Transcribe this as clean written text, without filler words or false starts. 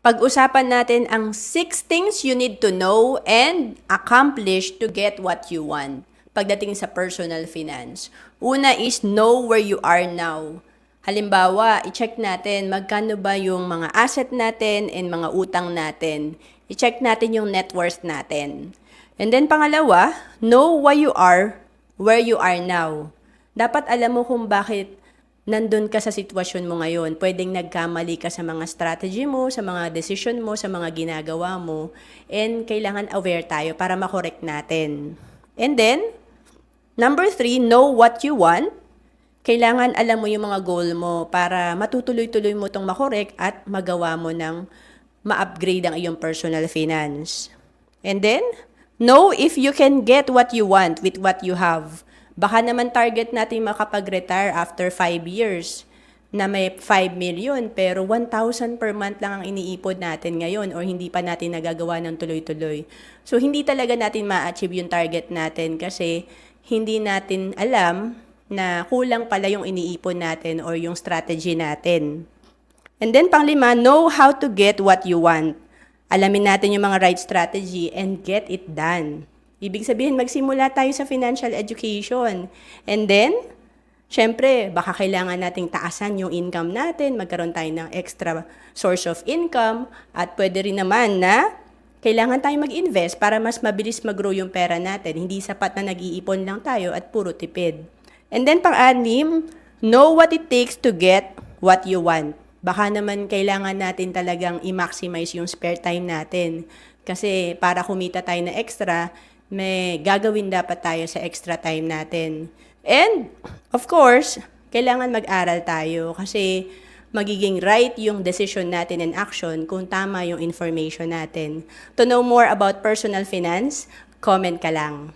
Pag-usapan natin ang 6 things you need to know and accomplish to get what you want pagdating sa personal finance. Una is know where you are now. Halimbawa, i-check natin magkano ba yung mga asset natin and mga utang natin. I-check natin yung net worth natin. And then pangalawa, know why you are where you are now. Dapat alam mo kung bakit nandun ka sa sitwasyon mo ngayon. Pwedeng nagkamali ka sa mga strategy mo, sa mga decision mo, sa mga ginagawa mo. And kailangan aware tayo para makorek natin. And then, number 3, know what you want. Kailangan alam mo yung mga goal mo para matutuloy-tuloy mo itong makorek at magawa mo ng ma-upgrade ang iyong personal finance. And then, know if you can get what you want with what you have. Baka naman target natin makapag-retire after 5 years na may 5 million pero 1,000 per month lang ang iniipon natin ngayon or hindi pa natin nagagawa ng tuloy-tuloy. So, hindi talaga natin ma-achieve yung target natin kasi hindi natin alam na kulang pala yung iniipon natin or yung strategy natin. And then, panglima, know how to get what you want. Alamin natin yung mga right strategy and get it done. Ibig sabihin, magsimula tayo sa financial education. And then, syempre, baka kailangan nating taasan yung income natin, magkaroon tayo ng extra source of income, at pwede rin naman na kailangan tayo mag-invest para mas mabilis mag-grow yung pera natin. Hindi sapat na nag-iipon lang tayo at puro tipid. And then, pang-anim, know what it takes to get what you want. Baka naman kailangan natin talagang i-maximize yung spare time natin. Kasi para kumita tayo na extra, may gagawin dapat tayo sa extra time natin. And, of course, kailangan mag-aral tayo kasi magiging right yung decision natin and action kung tama yung information natin. To know more about personal finance, comment ka lang.